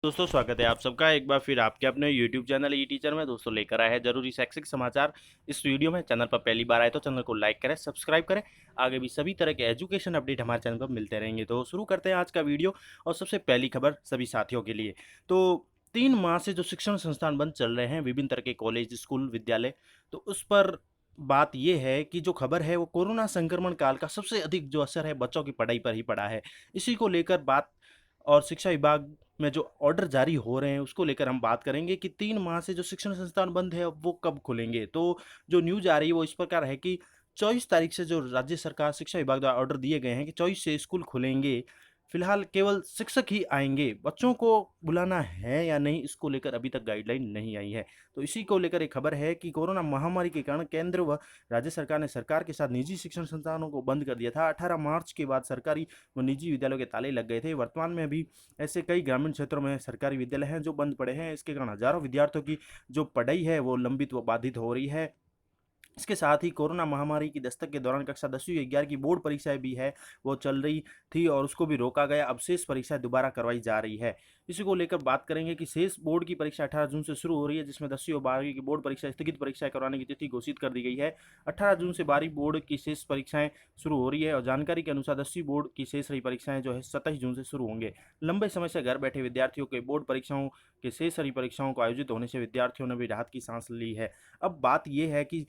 दोस्तों स्वागत है आप सबका एक बार फिर आपके अपने YouTube चैनल ई टीचर में दोस्तों लेकर आए हैं जरूरी शैक्षिक समाचार। इस वीडियो में चैनल पर पहली बार आए तो चैनल को लाइक करें, सब्सक्राइब करें। आगे भी सभी तरह के एजुकेशन अपडेट हमारे चैनल पर मिलते रहेंगे। तो शुरू करते हैं आज का वीडियो और सबसे पहली खबर सभी साथियों के लिए। तो 3 माह से जो शिक्षण संस्थान बंद चल रहे हैं, विभिन्न तरह के कॉलेज, स्कूल, विद्यालय, तो उस पर बात यह है कि जो खबर है वो कोरोना संक्रमण काल का सबसे अधिक जो असर है बच्चों की पढ़ाई पर ही पड़ा है। इसी को लेकर बात और शिक्षा विभाग में जो ऑर्डर जारी हो रहे हैं उसको लेकर हम बात करेंगे कि 3 माह से जो शिक्षण संस्थान बंद है अब वो कब खुलेंगे। तो जो न्यूज आ रही है वो इस प्रकार है कि 24 तारीख से जो राज्य सरकार शिक्षा विभाग द्वारा ऑर्डर दिए गए हैं कि 24 से स्कूल खुलेंगे। फिलहाल केवल शिक्षक ही आएंगे, बच्चों को बुलाना है या नहीं इसको लेकर अभी तक गाइडलाइन नहीं आई है। तो इसी को लेकर एक खबर है कि कोरोना महामारी के कारण केंद्र व राज्य सरकार ने सरकार के साथ निजी शिक्षण संस्थानों को बंद कर दिया था। 18 मार्च के बाद सरकारी व निजी विद्यालयों के ताले लग गए थे। वर्तमान में भी ऐसे कई ग्रामीण क्षेत्रों में सरकारी विद्यालय हैं जो बंद पड़े हैं। इसके कारण हजारों विद्यार्थियों की जो पढ़ाई है वो लंबित व बाधित हो रही है। इसके साथ ही कोरोना महामारी की दस्तक के दौरान कक्षा 10वीं 11 की बोर्ड परीक्षाएं भी है वो चल रही थी और उसको भी रोका गया। अब शेष परीक्षाएं दोबारा करवाई जा रही है। इसी को लेकर बात करेंगे कि शेष बोर्ड की परीक्षा 18 जून से शुरू हो रही है, जिसमें 10वीं और 12वीं की बोर्ड परीक्षा स्थगित परीक्षाएं करवाने की तिथि घोषित कर दी गई है। 18 जून से 12वीं बोर्ड की शेष परीक्षाएं शुरू हो रही है और जानकारी के अनुसार 10वीं बोर्ड की शेष रही परीक्षाएं जो है 27 जून से शुरू होंगे। लंबे समय से घर बैठे विद्यार्थियों के बोर्ड परीक्षाओं के शेष रही परीक्षाओं को आयोजित होने से विद्यार्थियों ने भी राहत की सांस ली है। अब बात यह है कि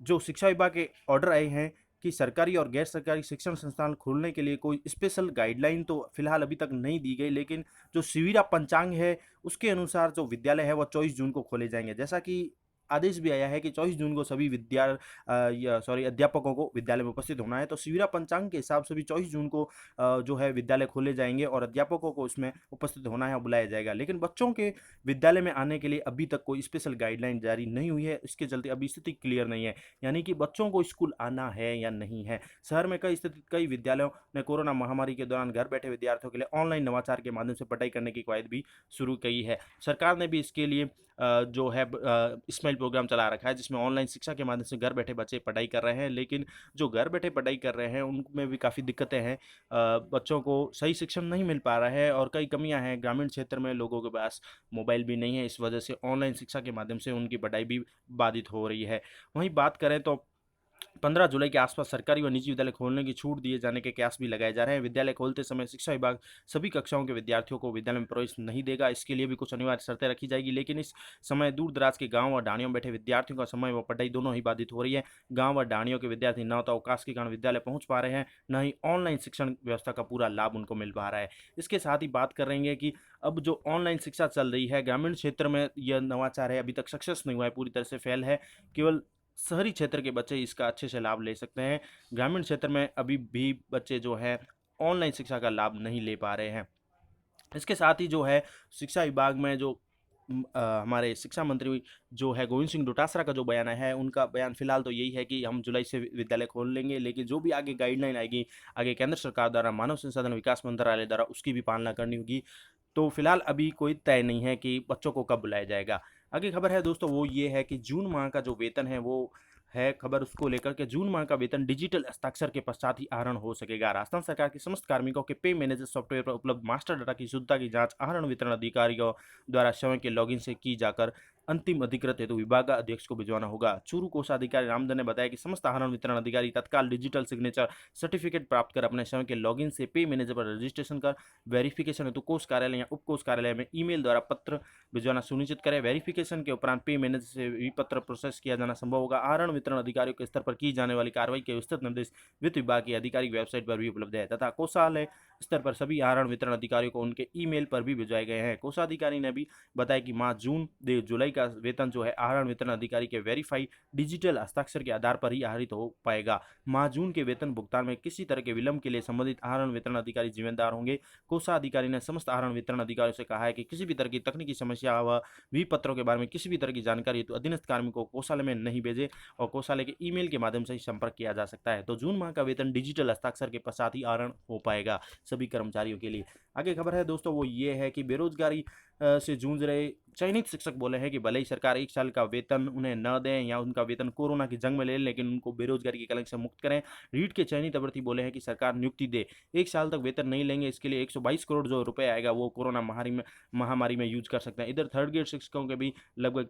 जो शिक्षा विभाग के ऑर्डर आए हैं कि सरकारी और गैर सरकारी शिक्षण संस्थान खोलने के लिए कोई स्पेशल गाइडलाइन तो फिलहाल अभी तक नहीं दी गई, लेकिन जो शिविरा पंचांग है उसके अनुसार जो विद्यालय है वो 24 जून को खोले जाएंगे। जैसा कि आदेश भी आया है कि 24 जून को सभी अध्यापकों को विद्यालय में उपस्थित होना है। तो शिविरा पंचांग के हिसाब से भी 24 जून को जो है विद्यालय खोले जाएंगे और अध्यापकों को उसमें उपस्थित होना है और बुलाया जाएगा। लेकिन बच्चों के विद्यालय में आने के लिए अभी तक कोई स्पेशल गाइडलाइन जारी नहीं हुई है। इसके चलते अभी स्थिति क्लियर नहीं है, यानी कि बच्चों को स्कूल आना है या नहीं है। शहर में कई विद्यालयों ने कोरोना महामारी के दौरान घर बैठे विद्यार्थियों के लिए ऑनलाइन नवाचार के माध्यम से पढ़ाई करने की कवायद भी शुरू की है। सरकार ने भी इसके लिए जो है स्माइल प्रोग्राम चला रखा है, जिसमें ऑनलाइन शिक्षा के माध्यम से घर बैठे बच्चे पढ़ाई कर रहे हैं। लेकिन जो घर बैठे पढ़ाई कर रहे हैं उनमें भी काफ़ी दिक्कतें हैं। बच्चों को सही शिक्षण नहीं मिल पा रहा है और कई कमियां हैं। ग्रामीण क्षेत्र में लोगों के पास मोबाइल भी नहीं है, इस वजह से ऑनलाइन शिक्षा के माध्यम से उनकी पढ़ाई भी बाधित हो रही है। वहीं बात करें तो 15 जुलाई के आसपास सरकारी व निजी विद्यालय खोलने की छूट दिए जाने के कयास भी लगाए जा रहे हैं। विद्यालय खोलते समय शिक्षा विभाग सभी कक्षाओं के विद्यार्थियों को विद्यालय में प्रवेश नहीं देगा। इसके लिए भी कुछ अनिवार्य शर्तें रखी जाएगी, लेकिन इस समय दूर दराज के गांव और ढाणियों में बैठे विद्यार्थियों का समय व पढ़ाई दोनों ही बाधित हो रही है। गांव व ढाणियों के विद्यार्थी न तो अवकाश के कारण विद्यालय पहुंच पा रहे हैं, न ही ऑनलाइन शिक्षण व्यवस्था का पूरा लाभ उनको मिल पा रहा है। इसके साथ ही बात कर रहे हैं कि अब जो ऑनलाइन शिक्षा चल रही है ग्रामीण क्षेत्र में यह नवाचार है अभी तक सक्सेस नहीं हुआ है, पूरी तरह से फेल है। केवल शहरी क्षेत्र के बच्चे इसका अच्छे से लाभ ले सकते हैं। ग्रामीण क्षेत्र में अभी भी बच्चे जो है ऑनलाइन शिक्षा का लाभ नहीं ले पा रहे हैं। इसके साथ ही जो है शिक्षा विभाग में जो हमारे शिक्षा मंत्री जो है गोविंद सिंह डोटासरा का जो बयान है, उनका बयान फिलहाल तो यही है कि हम जुलाई से विद्यालय खोल लेंगे, लेकिन जो भी आगे गाइडलाइन आएगी आगे केंद्र सरकार द्वारा मानव संसाधन विकास मंत्रालय द्वारा उसकी भी पालना करनी होगी। तो फिलहाल अभी कोई तय नहीं है कि बच्चों को कब बुलाया जाएगा। आगे खबर है दोस्तों वो ये है कि जून माह का जो वेतन है वो है खबर उसको लेकर के जून माह का वेतन डिजिटल हस्ताक्षर के पश्चात ही आहरण हो सकेगा। राजस्थान सरकार के समस्त कार्मिकों के पे मैनेजर सॉफ्टवेयर पर उपलब्ध मास्टर डाटा की शुद्धता की जांच आहरण वितरण अधिकारियों द्वारा स्वयं के लॉगिन से की जाकर अंतिम अधिकृत हेतु विभाग अध्यक्ष को भिजवाना होगा। चूरू कोषाधिकारी रामधन ने बताया कि समस्त आहरण वितरण अधिकारी तत्काल डिजिटल सिग्नेचर सर्टिफिकेट प्राप्त कर अपने स्वयं के लॉगिन से पे मैनेजर पर रजिस्ट्रेशन कर वेरिफिकेशन हेतु कोष कार्यालय या उप कोष कार्यालय में ईमेल द्वारा पत्र भिजवाना सुनिश्चित करें। वेरिफिकेशन के उपरांत पे मैनेजर से भी पत्र प्रोसेस किया जाना संभव होगा। आहरण वितरण अधिकारियों के स्तर पर की जाने वाली कार्रवाई के विस्तृत निर्देश वित्त विभाग की आधिकारिक वेबसाइट पर भी उपलब्ध है तथा कोषालय स्तर पर सभी आहरण वितरण अधिकारियों को उनके ईमेल पर भी भिजवाए गए हैं। कोषाधिकारी ने भी बताया कि माह जून जुलाई का वेतन जो है आहरण वितरण अधिकारी के वेरीफाई डिजिटल हस्ताक्षर के आधार पर ही आहरित हो पाएगा। माह जून के वेतन भुगतान में किसी तरह के विलंब के लिए संबंधित आहरण वितरण अधिकारी जिम्मेदार होंगे। कोषाधिकारी ने समस्त आहरण वितरण अधिकारियों से कहा है कि किसी भी तरह की तकनीकी समस्या व विपत्रों के बारे में किसी भी तरह की जानकारी हेतु अधीनस्थ कार्मिकों को कोषालय में नहीं भेजे और कोषालय के ईमेल के माध्यम से ही संपर्क किया जा सकता है। तो जून माह का वेतन डिजिटल हस्ताक्षर के पश्चात ही आहरण हो पाएगा सभी कर्मचारियों के लिए। आगे खबर है दोस्तों वो ये है कि बेरोजगारी से जूझ रहे चयनित शिक्षक बोले हैं कि भले ही सरकार 1 साल का वेतन उन्हें न दें या उनका वेतन कोरोना की जंग में ले लेकिन उनको बेरोजगारी के कलंक से मुक्त करें। रीट के चयनित अभ्यर्थी बोले हैं कि सरकार नियुक्ति दे, 1 साल तक वेतन नहीं लेंगे, इसके लिए 122 करोड़ जो रुपए आएगा वो कोरोना महामारी में यूज कर सकते हैं। इधर थर्ड ग्रेड शिक्षकों के भी लगभग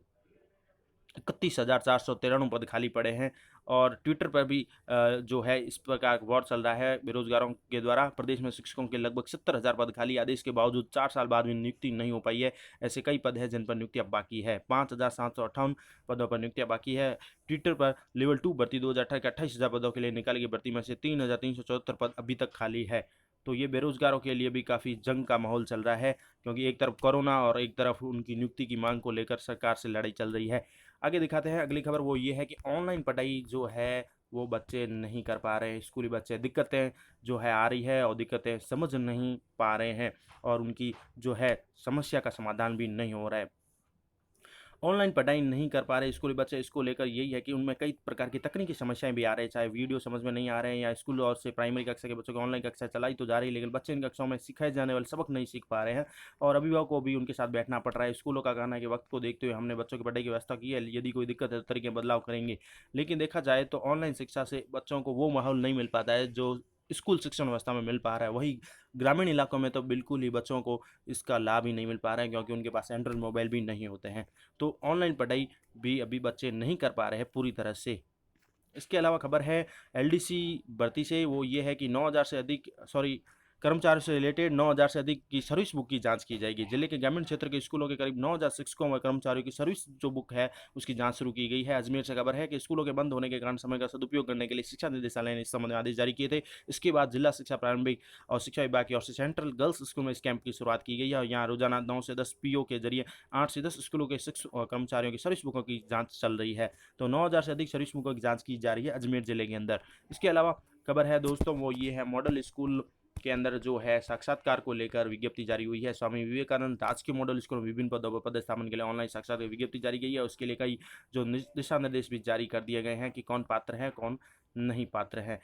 31,493 पद खाली पड़े हैं। और ट्विटर पर भी जो है इस प्रकार का वॉर चल रहा है बेरोजगारों के द्वारा। प्रदेश में शिक्षकों के लगभग 70,000 पद खाली, आदेश के बावजूद 4 साल बाद भी नियुक्ति नहीं हो पाई है। ऐसे कई पद हैं जिन पर नियुक्तियां बाकी है। 5,758 पदों पर नियुक्तियां बाकी है। ट्विटर पर लेवल 2 भर्ती 2018 के 28,000 पदों के लिए निकाली गई भर्ती में से 3,374 पद अभी तक खाली है। तो ये बेरोजगारों के लिए भी काफ़ी जंग का माहौल चल रहा है, क्योंकि एक तरफ कोरोना और एक तरफ उनकी नियुक्ति की मांग को लेकर सरकार से लड़ाई चल रही है। आगे दिखाते हैं अगली खबर, वो ये है कि ऑनलाइन पढ़ाई जो है वो बच्चे नहीं कर पा रहे हैं। स्कूली बच्चे दिक्कतें जो है आ रही है और दिक्कतें समझ नहीं पा रहे हैं और उनकी जो है समस्या का समाधान भी नहीं हो रहा है। ऑनलाइन पढ़ाई नहीं कर पा रहे स्कूली बच्चे, इसको लेकर यही है कि उनमें कई प्रकार की तकनीकी समस्याएं भी आ रही है, चाहे वीडियो समझ में नहीं आ रहे हैं या स्कूल और से प्राइमरी कक्षा के बच्चों की ऑनलाइन कक्षा चलाई तो जा रही है लेकिन बच्चे इन कक्षाओं में सिखाए जाने वाले सबक नहीं सीख पा रहे हैं और अभिभावकों को भी उनके साथ बैठना पड़ रहा है। स्कूलों का कहना है कि वक्त को देखते हुए हमने बच्चों की पढ़ाई की व्यवस्था की है, यदि कोई दिक्कत है तो तरीके बदलाव करेंगे। लेकिन देखा जाए तो ऑनलाइन शिक्षा से बच्चों को वो माहौल नहीं मिल पाता है जो स्कूल शिक्षण व्यवस्था में मिल पा रहा है। वही ग्रामीण इलाकों में तो बिल्कुल ही बच्चों को इसका लाभ ही नहीं मिल पा रहा है, क्योंकि उनके पास एंड्रॉइड मोबाइल भी नहीं होते हैं। तो ऑनलाइन पढ़ाई भी अभी बच्चे नहीं कर पा रहे हैं पूरी तरह से। इसके अलावा खबर है एलडीसी भर्ती से, वो ये है कि 9,000 से अधिक कर्मचारियों से रिलेटेड 9,000 से अधिक की सर्विस बुक की जांच की जाएगी। जिले के ग्रामीण क्षेत्र के स्कूलों के करीब 9,000 शिक्षकों व कर्मचारियों की सर्विस जो बुक है उसकी जांच शुरू की गई है। अजमेर से खबर है कि स्कूलों के बंद होने के कारण समय का सदुपयोग करने के लिए शिक्षा निदेशालय ने इस संबंध में आदेश जारी किए थे। इसके बाद जिला शिक्षा प्रारंभिक और शिक्षा विभाग की ओर से सेंट्रल गर्ल्स स्कूल में इस कैंप की शुरुआत की गई है और यहाँ रोजाना 9 से 10 पीओ के जरिए 8 से 10 स्कूलों के शिक्षक और कर्मचारियों की सर्विस बुकों की जांच चल रही है। तो 9,000 से अधिक सर्विस बुकों की जांच की जा रही है अजमेर जिले के अंदर। इसके अलावा खबर है दोस्तों वो ये है मॉडल स्कूल के अंदर जो है साक्षात्कार को लेकर विज्ञप्ति जारी हुई है। स्वामी विवेकानंद राजकीय मॉडल स्कूल में विभिन्न पदों पर पदस्थापन के लिए ऑनलाइन साक्षात्कार विज्ञप्ति जारी गई है। उसके लिए कई जो दिशा निर्देश भी जारी कर दिए गए हैं कि कौन पात्र है कौन नहीं पात्र है।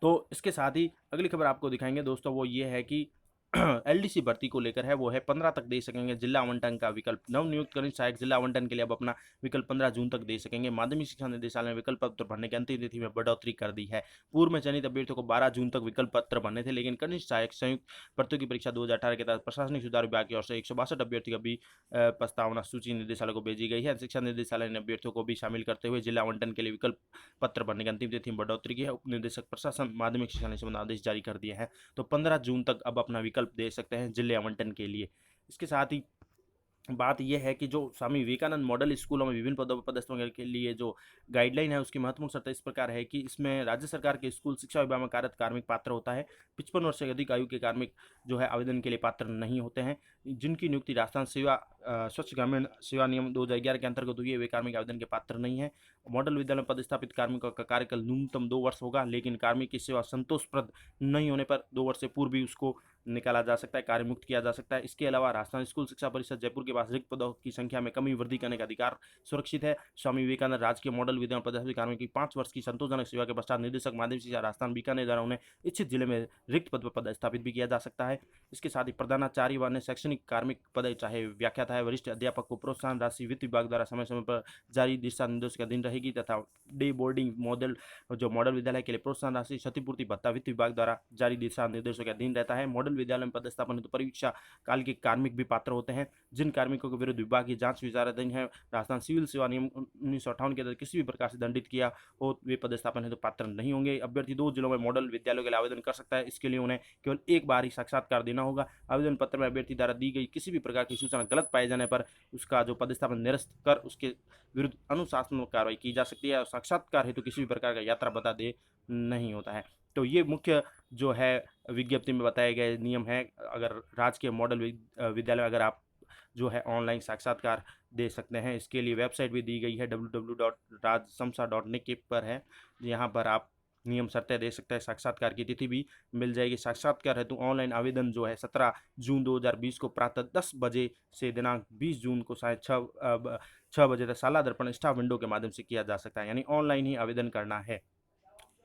तो इसके साथ ही अगली खबर आपको दिखाएंगे दोस्तों, वो ये है कि एलडीसी भर्ती को लेकर है, वो है 15 तक दे सकेंगे जिला आवंटन का विकल्प। नवनियुक्त कनिष्ठ सहायक जिला आवंटन के लिए अब अपना विकल्प 15 जून तक दे सकेंगे। माध्यमिक शिक्षा निदेशालय ने विकल्प पत्र भरने की अंतिम तिथि में बढ़ोतरी कर दी है। पूर्व में चयनित अभ्यर्थियों को 12 जून तक विकल्प पत्र भरने थे, लेकिन कनिष्ठ सहायक संयुक्त भर्तियों की परीक्षा 2018 के तहत प्रशासनिक सुधार विभाग की ओर से 162 अभ्यर्थियों की भी प्रस्तावना सूची निदेशालय को भेजी गई है। शिक्षा निदेशालय ने अभ्यर्थियों को भी शामिल करते हुए जिला आवंटन के लिए विकल्प पत्र भरने की अंतिम तिथि में बढ़ोतरी की है। उप निदेशक प्रशासन माध्यमिक शिक्षा ने संबंधित आदेश जारी कर दिए हैं। तो 15 जून तक अब अपना विकल्प दे सकते हैं जिले आवंटन के लिए। इसके साथ ही बात यह है कि जो स्वामी विवेकानंद मॉडल स्कूलों में विभिन्न पदों पर पदस्थापन के लिए जो गाइडलाइन है उसकी महत्वपूर्ण शर्त इस प्रकार है कि इसमें राज्य सरकार के स्कूल शिक्षा विभाग में कार्यरत कार्मिक पात्र होता है। 55 वर्ष से अधिक आयु के कार्मिक जो है आवेदन के लिए पात्र नहीं होते हैं। जिनकी नियुक्ति राजस्थान सेवा स्वच्छ ग्रामीण सेवा नियम 2011 के अंतर्गत हुई है वे कार्मिक आवेदन के पात्र नहीं है। मॉडल विद्यालय में पदस्थापित कार्मिकों का कार्यकाल न्यूनतम 2 वर्ष होगा, लेकिन कार्मिक की सेवा संतोषप्रद नहीं होने पर 2 वर्ष से पूर्व भी उसको निकाला जा सकता है, कार्य मुक्त किया जा सकता है। इसके अलावा राजस्थान स्कूल शिक्षा परिषद जयपुर के पास रिक्त पदों की संख्या में कमी वृद्धि करने का अधिकार सुरक्षित है। स्वामी विवेकानंद राजकीय मॉडल विद्यालय पदस्थापित कार्मिक की 5 वर्ष की संतोषजनक सेवा के पश्चात निदेशक माध्यमिक शिक्षा राजस्थान बीकानेर द्वारा उन्हें इच्छित जिले में रिक्त पद पर पदस्थापित भी किया जा सकता है। इसके साथ ही प्रधानाचार्य व अन्य शैक्षणिक कार्मिक पद चाहे व्याख्याता है वरिष्ठ अध्यापक को प्रोत्साहन राशि वित्त विभाग द्वारा समय समय पर जारी दिशा निर्देश के अधीन रहेगी तथा डे बोर्डिंग मॉडल विद्यालय के लिए प्रोत्साहन राशि क्षतिपूर्ति भत्ता वित्त विभाग द्वारा जारी दिशा निर्देशों के अधीन रहता है। मॉडल विद्यालय में पदस्थापन हेतु परीक्षा काल के कार्मिक भी पात्र होते हैं। जिन कार्मिकों के विरुद्ध विभाग की जांच विचाराधीन है, राजस्थान सिविल सेवा नियम 1958 के तहत किसी भी प्रकार से दंडित किया हो वे पदस्थापन हेतु पात्र नहीं होंगे। अभ्यर्थी 2 जिलों में मॉडल विद्यालयों के लिए आवेदन कर सकता है। इसके लिए उन्हें केवल एक बार ही साक्षात्कार देना होगा। आवेदन पत्र में अभ्यर्थी द्वारा दी गई किसी भी प्रकार की सूचना गलत पाए जाने पर उसका जो पदस्थापन निरस्त कर उसके विरुद्ध अनुशासनात्मक कार्रवाई की जा सकती है और साक्षात्कार हेतु किसी भी प्रकार का यात्रा बता दे नहीं होता है। तो ये मुख्य जो है विज्ञप्ति में बताए गए नियम है। अगर राजकीय मॉडल विद्यालय अगर आप जो है ऑनलाइन साक्षात्कार दे सकते हैं, इसके लिए वेबसाइट भी दी गई है www.rajsamsa.nic पर है। यहाँ पर आप नियम शर्तें दे सकते हैं, साक्षात्कार की तिथि भी मिल जाएगी। साक्षात्कार हेतु ऑनलाइन आवेदन जो है 17 जून 2020 को प्रातः 10 बजे से दिनांक 20 जून को शायद 6 बजे तक शाला दर्पण स्टाफ विंडो के माध्यम से किया जा सकता है, यानी ऑनलाइन ही आवेदन करना है।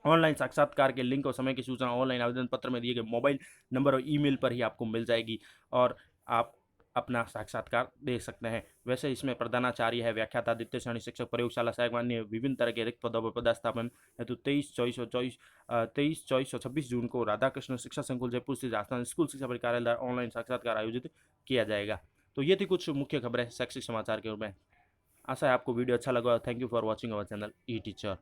ऑनलाइन साक्षात्कार के लिंक और समय की सूचना ऑनलाइन आवेदन पत्र में दिए गए मोबाइल नंबर और ईमेल पर ही आपको मिल जाएगी और आप अपना साक्षात्कार दे सकते हैं। वैसे इसमें प्रधानाचार्य है, व्याख्याता, द्वितीय श्रेणी शिक्षक, प्रयोगशाला सहायक, अन्य विभिन्न तरह के रिक्त पदों पर पदस्थापन हेतु 23, 24 और 26 जून को राधाकृष्ण शिक्षा संकुल जयपुर स्थित राजस्थान स्कूल शिक्षा परिकार्यालय द्वारा ऑनलाइन साक्षात्कार आयोजित किया जाएगा। तो ये थी कुछ मुख्य खबरें शैक्षिक समाचार के रूप में। आशा है आपको वीडियो अच्छा लगा। Thank you for watching our channel E teacher.